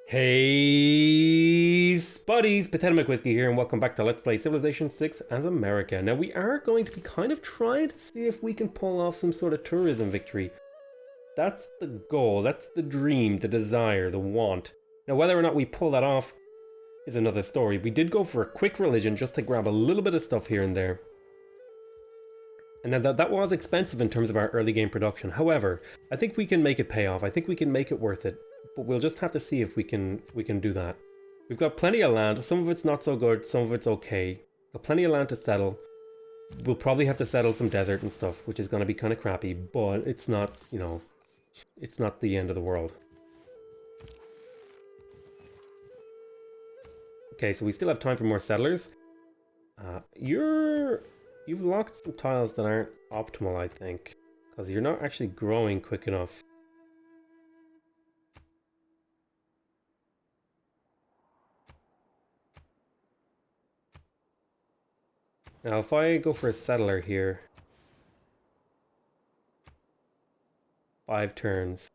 Hey, spuddies, PotatoMcWhiskey here, and welcome back to Let's Play Civilization 6 as America. Now, we are going to be kind of trying to see if we can pull off some sort of tourism victory. That's the goal, that's the dream, the desire, the want. Now, whether or not we pull that off is another story. We did go for a quick religion just to grab a little bit of stuff here and there. And then that was expensive in terms of our early game production. However, I think we can make it pay off. I think we can make it worth it. But we'll just have to see if we can do that. We've got plenty of land. Some of it's not so good, some of it's okay. Got plenty of land to settle. We'll probably have to settle some desert and stuff, which is going to be kind of crappy, but it's not, you know, it's not the end of the world. Okay, so we still have time for more settlers. You've locked some tiles that aren't optimal, I think, because you're not actually growing quick enough. Now, if I go for a settler here, 5 turns.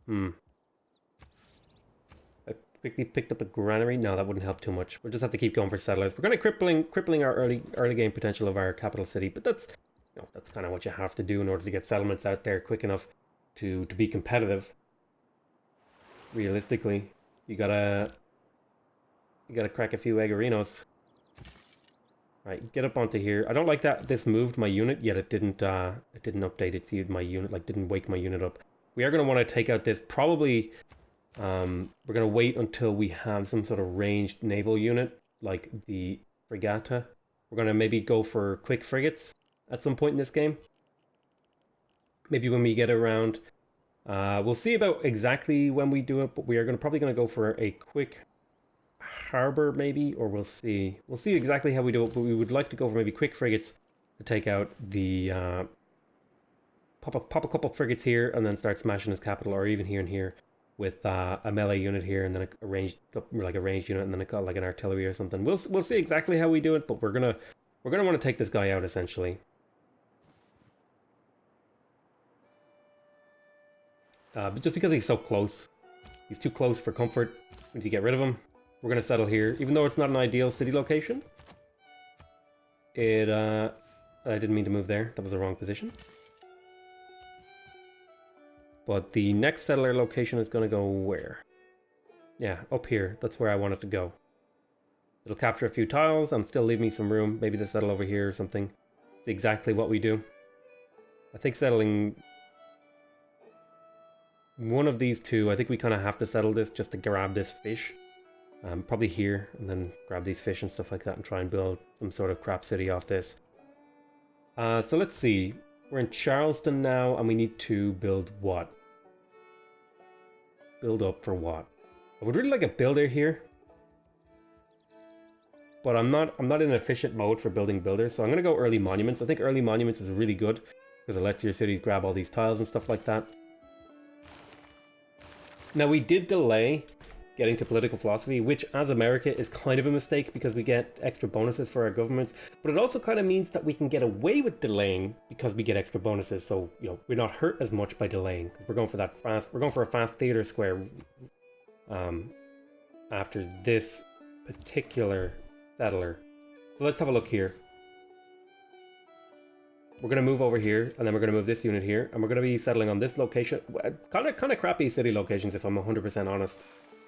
I quickly picked up a granary. No, that wouldn't help too much. We'll just have to keep going for settlers. We're kind of crippling our early game potential of our capital city, but that's, you know, that's kind of what you have to do in order to get settlements out there quick enough to be competitive. Realistically, you gotta crack a few eggerinos. Right, get up onto here. I don't like that this moved my unit, yet it didn't update it, see my unit, like didn't wake my unit up. We are going to want to take out this, probably, we're going to wait until we have some sort of ranged naval unit, like the Frigata. We're going to maybe go for quick frigates at some point in this game. Maybe when we get around, we'll see about exactly when we do it, but we are probably going to go for a quick harbor maybe, or we'll see exactly how we do it, but we would like to go for maybe quick frigates to take out the pop a couple frigates here and then start smashing his capital, or even here and here with a melee unit here and then a ranged unit and then like an artillery or something. We'll see exactly how we do it, but we're gonna want to take this guy out essentially. But just because he's so close, he's too close for comfort. We need to get rid of him. We're going to settle here, even though it's not an ideal city location. I didn't mean to move there. That was the wrong position. But the next settler location is going to go where? Yeah, up here. That's where I want it to go. It'll capture a few tiles and still leave me some room. Maybe to settle over here or something. It's exactly what we do. I think settling one of these two, I think we kind of have to settle this just to grab this fish. Probably here, and then grab these fish and stuff like that and try and build some sort of crap city off this. So let's see. We're in Charleston now, and we need to build what? Build up for what? I would really like a builder here. But I'm not in efficient mode for building builders, so I'm going to go early monuments. I think early monuments is really good, because it lets your cities grab all these tiles and stuff like that. Now, we did delay getting to political philosophy, which as America is kind of a mistake because we get extra bonuses for our governments, but it also kind of means that we can get away with delaying because we get extra bonuses, so, you know, we're not hurt as much by delaying. We're going for that fast, we're going for a fast theater square after this particular settler. So let's have a look here. We're going to move over here, and then we're going to move this unit here, and we're going to be settling on this location. Kind of crappy city locations, if I'm 100% honest.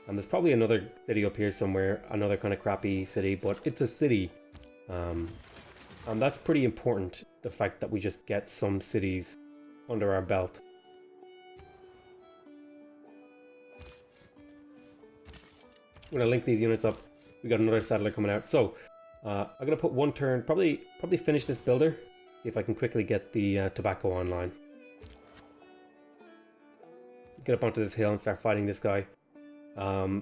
And there's probably another city up here somewhere, another kind of crappy city, but it's a city. And that's pretty important, the fact that we just get some cities under our belt. I'm going to link these units up. We got another settler coming out. So, I'm going to put one turn, probably finish this builder. See if I can quickly get the tobacco online. Get up onto this hill and start fighting this guy. We're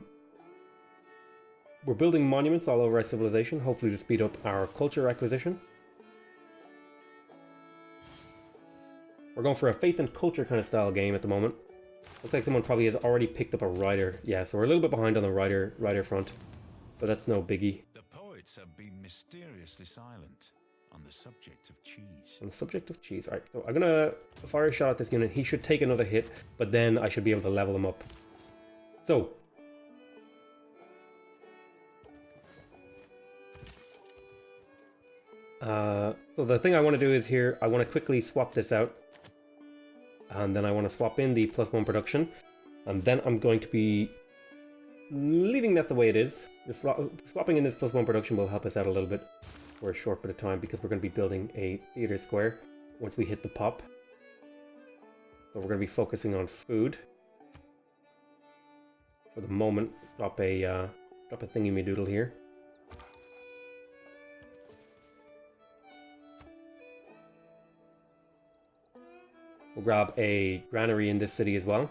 building monuments all over our civilization, hopefully to speed up our culture acquisition. We're going for a faith and culture kind of style game at the moment. Looks like someone probably has already picked up a rider. Yeah, so we're a little bit behind on the rider front, but that's no biggie. The poets have been mysteriously silent on the subject of cheese. On the subject of cheese. Alright, so I'm gonna fire a shot at this unit. He should take another hit, but then I should be able to level him up. So, So the thing I want to do is here, I want to quickly swap this out. And then I want to swap in the +1 production. And then I'm going to be leaving that the way it is. Just swapping in this +1 production will help us out a little bit for a short bit of time because we're going to be building a theater square once we hit the pop. So we're going to be focusing on food. For the moment, drop a thingy-me-doodle here. We'll grab a granary in this city as well.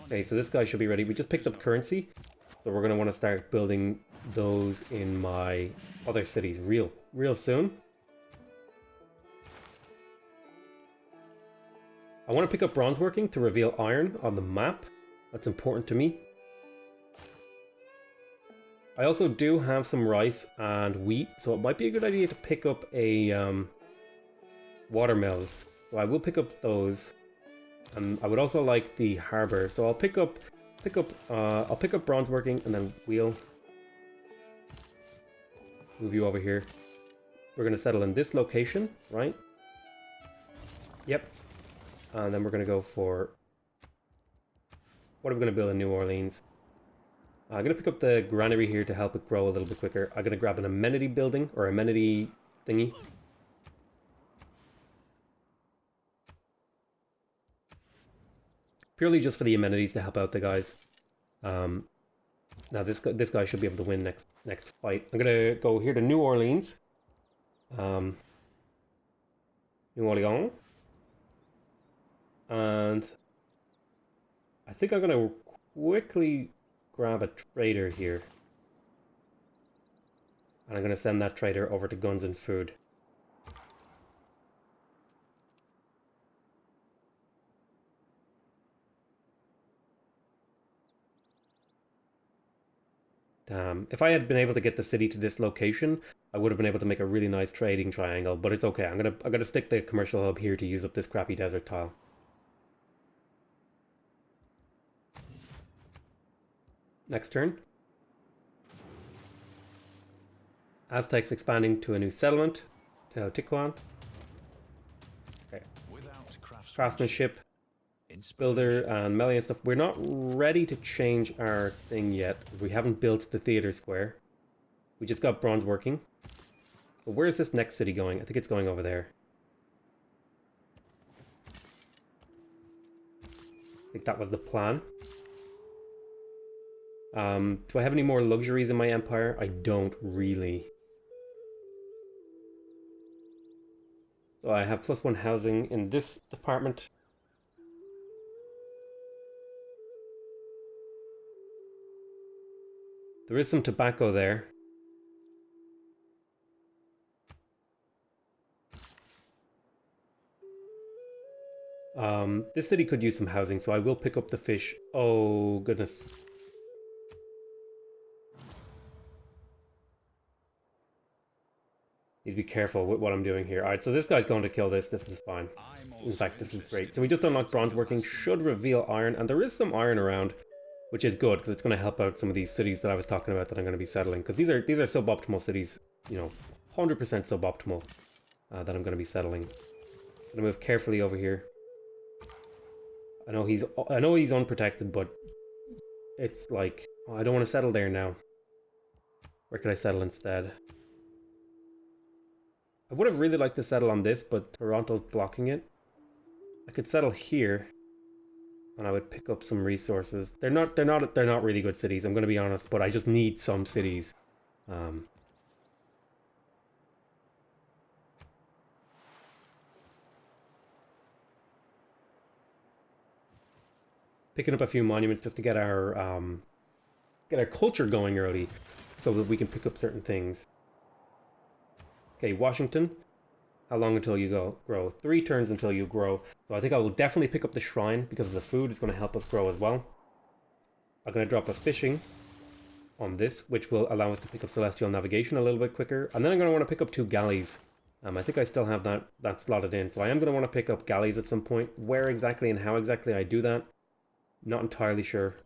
Okay, so this guy should be ready. We just picked up currency, so we're going to want to start building those in my other cities real soon. I want to pick up bronze working to reveal iron on the map. That's important to me. I also do have some rice and wheat, so it might be a good idea to pick up a watermills. So I will pick up those. And I would also like the harbor, so I'll pick up bronze working and then we'll move you over here. We're gonna settle in this location, right? Yep. And then we're gonna go for, what are we gonna build in New Orleans? I'm gonna pick up the granary here to help it grow a little bit quicker. I'm gonna grab an amenity building or amenity thingy. Purely just for the amenities to help out the guys. Now this guy should be able to win next fight. I'm gonna go here to New Orleans. New Orleans. And I think I'm gonna quickly grab a trader here. And I'm gonna send that trader over to Guns and Food. If I had been able to get the city to this location, I would have been able to make a really nice trading triangle, but it's okay. I'm gonna stick the commercial hub here to use up this crappy desert tile. Next turn. Aztecs expanding to a new settlement, Teotihuacan. Okay. Craftsmanship. Builder and melee and stuff. We're not ready to change our thing yet. We haven't built the theater square. We just got bronze working. But where is this next city going? I think it's going over there. I think that was the plan. Do I have any more luxuries in my empire? I don't really. So I have +1 housing in this department. There is some tobacco there. This city could use some housing, so I will pick up the fish. Oh, goodness. Need to be careful with what I'm doing here. Alright, so this guy's going to kill this. This is fine. In fact, this is great. So we just unlocked bronze working. Should reveal iron, and there is some iron around. Which is good, because it's going to help out some of these cities that I was talking about that I'm going to be settling. Because these are suboptimal cities, you know, 100% suboptimal that I'm going to be settling. I'm going to move carefully over here. I know he's unprotected, but it's like, oh, I don't want to settle there now. Where could I settle instead? I would have really liked to settle on this, but Toronto's blocking it. I could settle here. And I would pick up some resources. They're not really good cities, I'm going to be honest, but I just need some cities. Picking up a few monuments just to get our culture going early, so that we can pick up certain things. Okay, Washington. How long until you grow? 3 turns until you grow. So I think I will definitely pick up the shrine because of the food. It's going to help us grow as well. I'm going to drop a fishing on this, which will allow us to pick up celestial navigation a little bit quicker. And then I'm going to want to pick up 2 galleys. I think I still have that slotted in. So I am going to want to pick up galleys at some point. Where exactly and how exactly I do that, not entirely sure.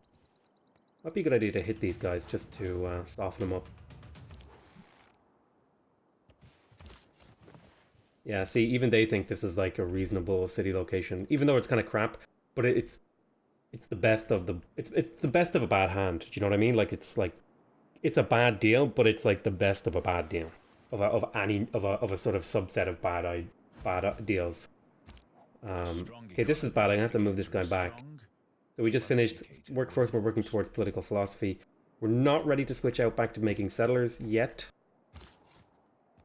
Might be a good idea to hit these guys just to soften them up. Yeah, see, even they think this is like a reasonable city location, even though it's kind of crap. But it's the best of the it's the best of a bad hand. Do you know what I mean? Like it's a bad deal, but it's like the best of a bad deal of a sort of subset of bad deals. Okay, this is bad. I'm gonna have to move this guy back. So we just finished workforce. We're working towards political philosophy. We're not ready to switch out back to making settlers yet.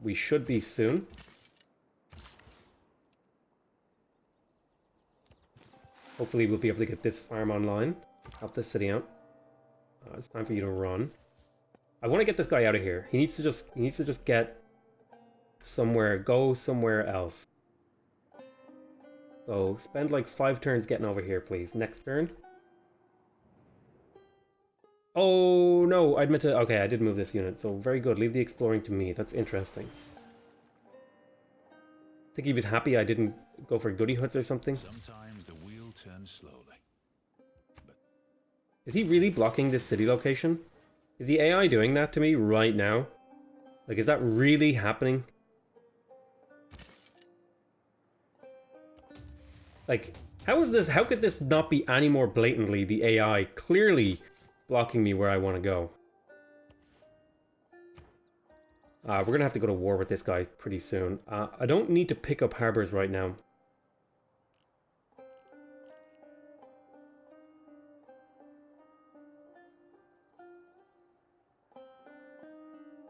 We should be soon. Hopefully we'll be able to get this farm online. Help this city out. It's time for you to run. I want to get this guy out of here. He needs to just get somewhere, go somewhere else. So spend like 5 turns getting over here, please. Next turn. Oh no, I'd meant to. Okay, I did move this unit. So very good. Leave the exploring to me. That's interesting. I think he was happy I didn't go for goody huts or something. Sometimes the wheel turns slowly. But is he really blocking this city location? Is the AI doing that to me right now? Like, is that really happening? Like, how could this not be any more blatantly the AI clearly blocking me where I want to go? We're going to have to go to war with this guy pretty soon. I don't need to pick up harbors right now.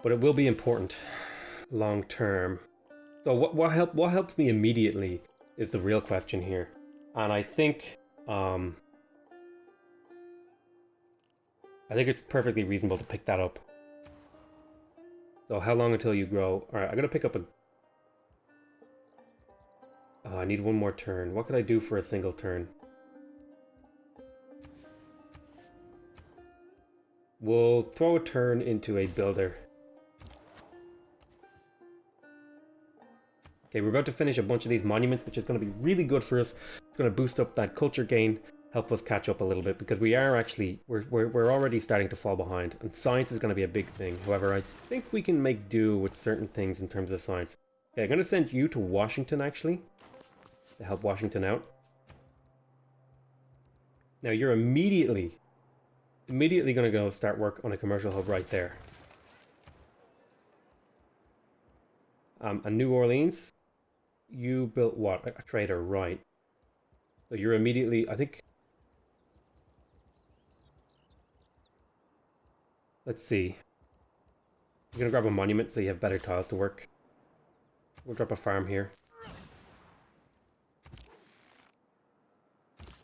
But it will be important long term. So what helps me immediately is the real question here. And I think it's perfectly reasonable to pick that up. So how long until you grow? All right, I'm gonna pick up a. I need one more turn. What could I do for a single turn? We'll throw a turn into a builder. Okay, we're about to finish a bunch of these monuments, which is going to be really good for us. It's going to boost up that culture gain, help us catch up a little bit, because we are actually, we're already starting to fall behind, and science is going to be a big thing. However, I think we can make do with certain things in terms of science. Okay, I'm going to send you to Washington, actually, to help Washington out. Now, you're immediately going to go start work on a commercial hub right there. And New Orleans, you built what? A trader, right. So you're immediately, I think... Let's see. You're gonna grab a monument so you have better tiles to work. We'll drop a farm here.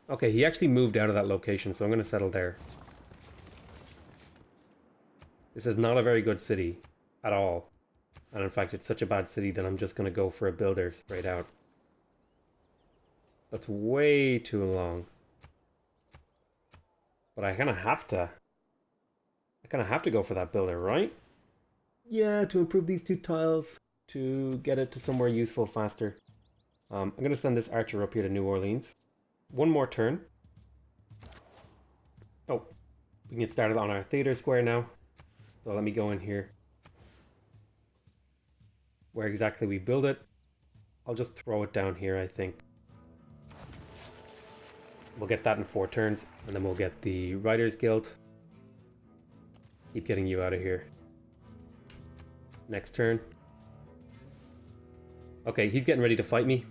Okay, he actually moved out of that location, so I'm gonna settle there. This is not a very good city at all. And in fact, it's such a bad city that I'm just gonna go for a builder straight out. That's way too long. But I kind of have to go for that builder, right? Yeah, to improve these 2 tiles, to get it to somewhere useful faster. I'm going to send this archer up here to New Orleans. One more turn. Oh, we can get started on our theater square now. So let me go in here. Where exactly we build it, I'll just throw it down here, I think. We'll get that in 4 turns, and then we'll get the Writers Guild. Keep getting you out of here. Next turn. Okay, he's getting ready to fight me.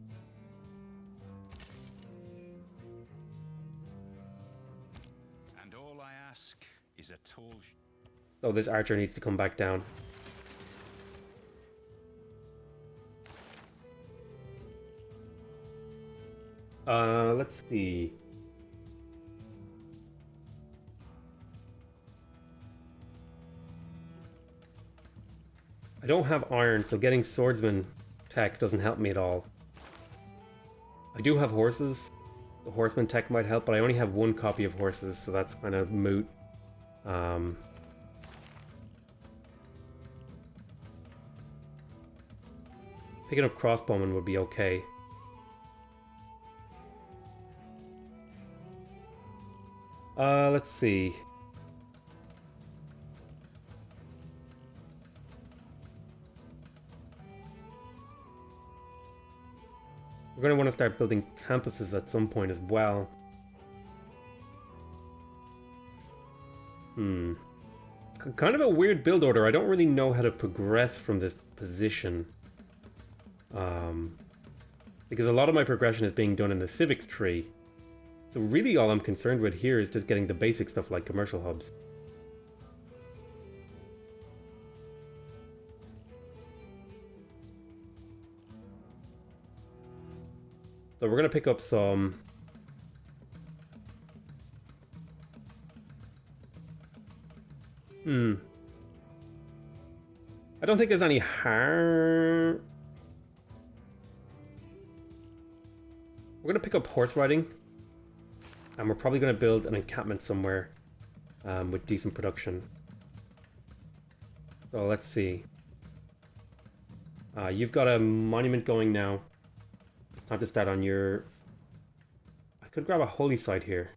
and all I ask is a tall. So this archer needs to come back down. Let's see. I don't have iron, so getting swordsman tech doesn't help me at all. I do have horses. The horseman tech might help, but I only have 1 copy of horses, so that's kind of moot. Picking up crossbowmen would be okay. Let's see. going to want to start building campuses at some point as well. Kind of a weird build order. I don't really know how to progress from this position. Because a lot of my progression is being done in the civics tree. So really all I'm concerned with here is just getting the basic stuff like commercial hubs. So we're going to pick up some... I don't think there's any harm... We're going to pick up horse riding. And we're probably going to build an encampment somewhere with decent production. So let's see. You've got a monument going now. It's time to start on your... I could grab a holy site here.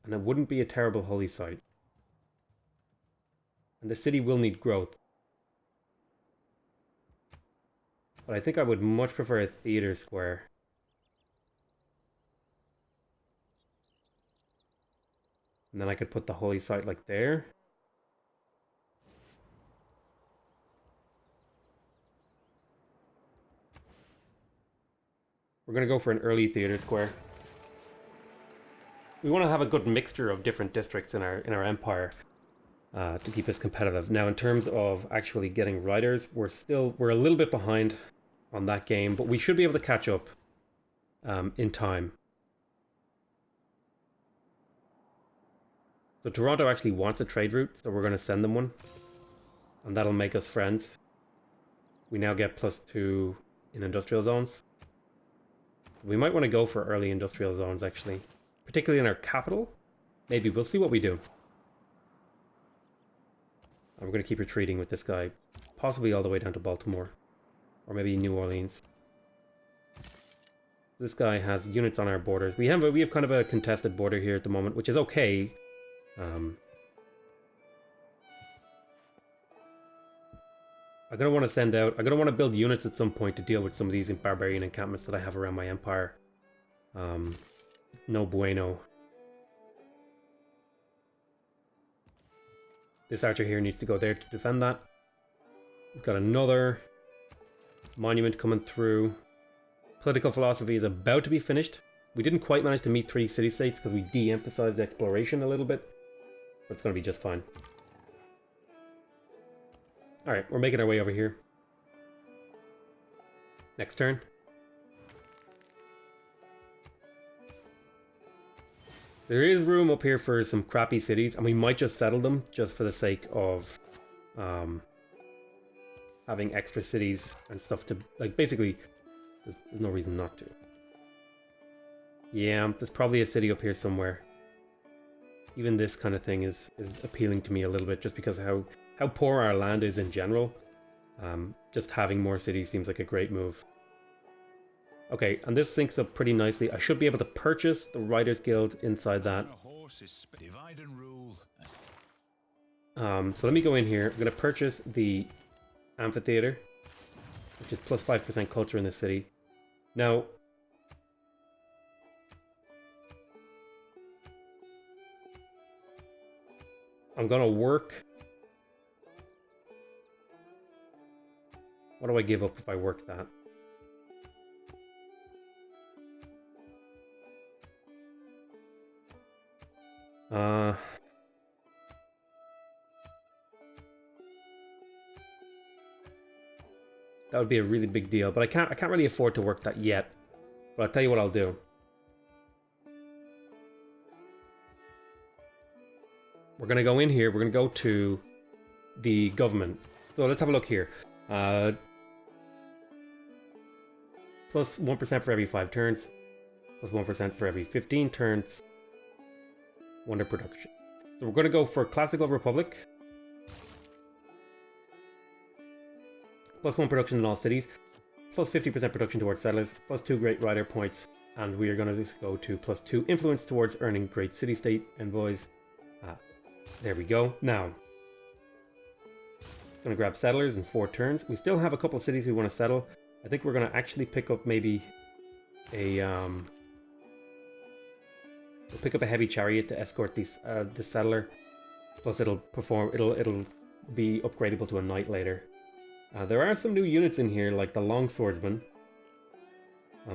And it wouldn't be a terrible holy site. And the city will need growth. But I think I would much prefer a theater square. And then I could put the holy site like there. We're going to go for an early theater square. We want to have a good mixture of different districts in our empire to keep us competitive. Now, in terms of actually getting riders, we're a little bit behind on that game, but we should be able to catch up in time. So Toronto actually wants a trade route, so we're going to send them one. And that'll make us friends. We now get +2 in industrial zones. We might want to go for early industrial zones, actually. Particularly in our capital. Maybe, we'll see what we do. And we're going to keep retreating with this guy. Possibly all the way down to Baltimore. Or maybe New Orleans. This guy has units on our borders. We have kind of a contested border here at the moment, which is okay. I'm going to want to send out... I'm going to want to build units at some point to deal with some of these barbarian encampments that I have around my empire. No bueno. This archer here needs to go there to defend that. We've got another monument coming through. Political philosophy is about to be finished. We didn't quite manage to meet 3 city-states because we de-emphasized exploration a little bit. But it's going to be just fine. Alright, we're making our way over here. Next turn. There is room up here for some crappy cities, and we might just settle them just for the sake of having extra cities and stuff to... Like, basically, there's no reason not to. Yeah, there's probably a city up here somewhere. Even this kind of thing is appealing to me a little bit, just because of how poor our land is in general. Just having more cities seems like a great move. Okay, and this syncs up pretty nicely. I should be able to purchase the Riders Guild inside that. So let me go in here. I'm going to purchase the amphitheater, which is plus 5% culture in the city. Now, I'm going to work... What do I give up if I work that? That would be a really big deal, but I can't really afford to work that yet. But I'll tell you what I'll do. We're gonna go in here. We're gonna go to the government. So let's have a look here. Plus 1% for every 5 turns. Plus 1% for every 15 turns. Wonder production. So we're going to go for Classical Republic. Plus 1 production in all cities. Plus 50% production towards settlers. Plus 2 great rider points. And we are going to just go to plus 2 influence towards earning great city-state envoys. There we go. Now, going to grab settlers in 4 turns. We still have a couple of cities we want to settle. I think we're going to actually pick up maybe a we'll pick up a heavy chariot to escort these the settler. Plus, it'll be upgradable to a knight later. There are some new units in here, like the longswordsman.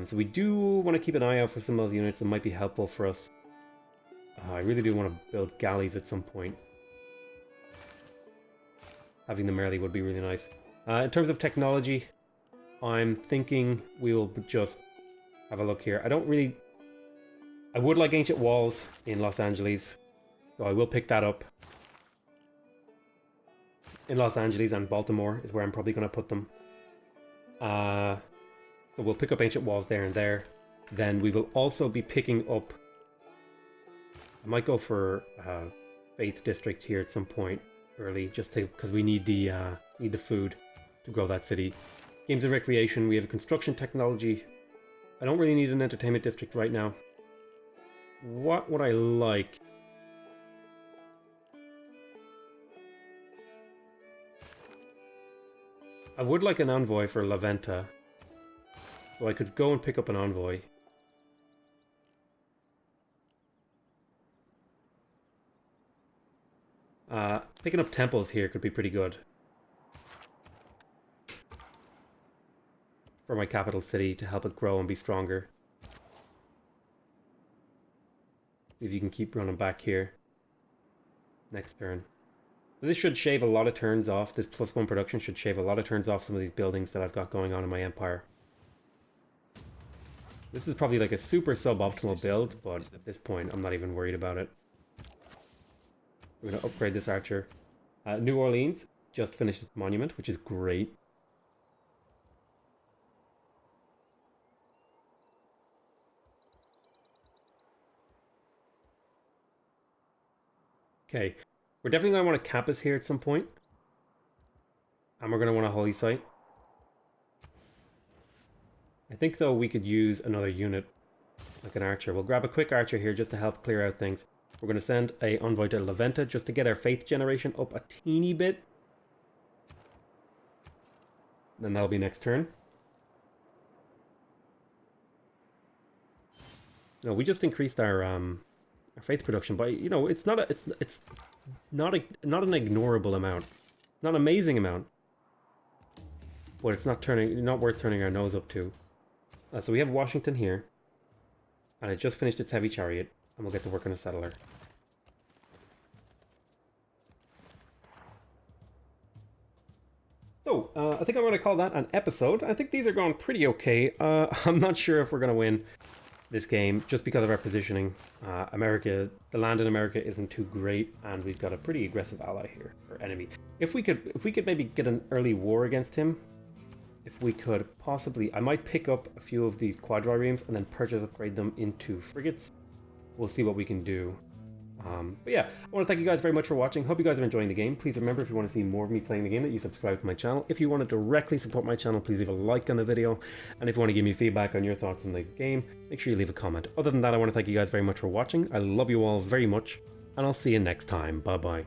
So we do want to keep an eye out for some of those units that might be helpful for us. I really do want to build galleys at some point. Having them early would be really nice. In terms of technology, I'm thinking we will just have a look here. I would like ancient walls in Los Angeles, so I will pick that up. In Los Angeles and Baltimore is where I'm probably going to put them. So we'll pick up ancient walls there and there. Then we will also be picking up... I might go for Faith District here at some point early, just because we need the food to grow that city. Games of recreation, we have a construction technology. I don't really need an entertainment district right now. What would I like? I would like an envoy for La Venta. So I could go and pick up an envoy. Picking up temples here could be pretty good. For my capital city to help it grow and be stronger. See if you can keep running back here. Next turn. So this should shave a lot of turns off. This +1 production should shave a lot of turns off some of these buildings that I've got going on in my empire. This is probably like a super suboptimal build, but at this point I'm not even worried about it. We're going to upgrade this archer. New Orleans just finished its monument, which is great. Okay, we're definitely going to want to cap us here at some point. And we're going to want a holy site. I think, though, we could use another unit, like an archer. We'll grab a quick archer here just to help clear out things. We're going to send a envoy to La Venta just to get our faith generation up a teeny bit. Then that'll be next turn. No, we just increased our faith production by, you know, it's not an ignorable amount, not an amazing amount, but it's not worth turning our nose up to. So we have Washington here, and it just finished its heavy chariot, and we'll get to work on a settler. So, I think I'm going to call that an episode. I think these are going pretty okay. I'm not sure if we're going to win this game just because of our positioning. The land in America isn't too great, and we've got a pretty aggressive ally here, or enemy. If we could maybe get an early war against him, if we could possibly, I might pick up a few of these quadriremes and then upgrade them into frigates. We'll see what we can do. But yeah, I want to thank you guys very much for watching. Hope you guys are enjoying the game. Please remember, if you want to see more of me playing the game, that you subscribe to my channel. If you want to directly support my channel, please leave a like on the video. And if you want to give me feedback on your thoughts on the game, make sure you leave a comment. Other than that, I want to thank you guys very much for watching. I love you all very much, and I'll see you next time. Bye bye.